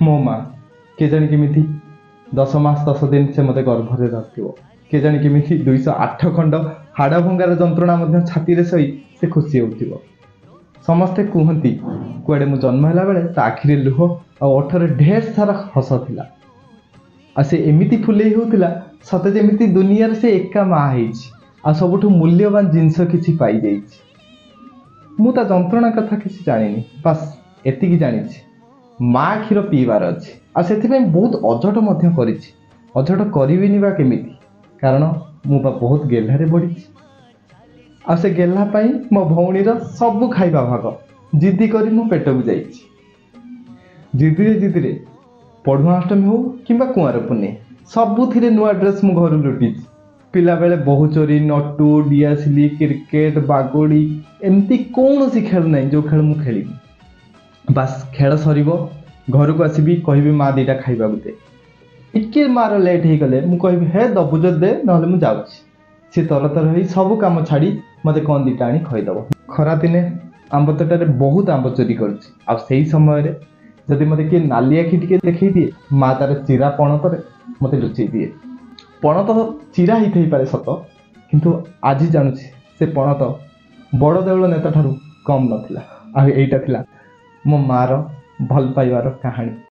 मो माँ के जानी केमिति 10 मास 10 दिन से मते गर्भरे रखिबो के जानी केमिति 208 खंड हाड़ भंगार जंत्रणा मध्य छाती रे सही से खुशी होउथिबो। समस्ते कहती कुआडे मु जन्म होला बेले ता आखिरे लुह आ ओठरे ढेर सारा हस थिला आ से एमिति फुलेई होउथिला सते जेमिति दुनिया रे से एका माँ हेछि आ सबुठु मूल्यवान जिंस किछि पाई जाइछि। मु ता जंत्रणा कथा किछि जानिनी, बस एतिकी जानिछि माँ क्षीर पीबार अछि आ सेथिपे बहुत अझट मध्य करिछि। अझट करिबिनी बा केमिति, कारण मु बा बहुत गेल्हारे बढिछि आ से गेल्हा पई मो भौणीर सब खाइबा भाग जिद्दी करी मो पेटକୁ जाइछि। जिद्दी पढ़ुआष्टमी हो किंबा कुआर पुण्य सबुथिरे नुआ ड्रेस मु घर लुटिछि। पिला बेले बहु चोरी नटू डियासिली क्रिकेट बागोड़ी एमती कौन सी खेल नहीं जो खेल मु खेली। बास खेल सरीबो घर को आसबि कहबी माँ दीटा खाइबा दे, टिके मार लेट हो गले मु कहबी हे दबुज दे नहले मु जाउछि। सी तर तर होई सब काम छाड़ी मते कौन दीटा आनी खइदबो। खरा दिने आंब तोटारे बहुत आंब चोरी करछि आ सेही समय रे जदि मते के नाली आखि टिके देखै दिए माँ तार चिरा पणतरे मते लुचै दिए। पणत चिरा ही थई पारे सत, किंतु आज जानुछि से पणत बड़ देउଳ नेता ठारू कम नथिला। आ एइटा थिला मो मार भल पाइबार कहानी।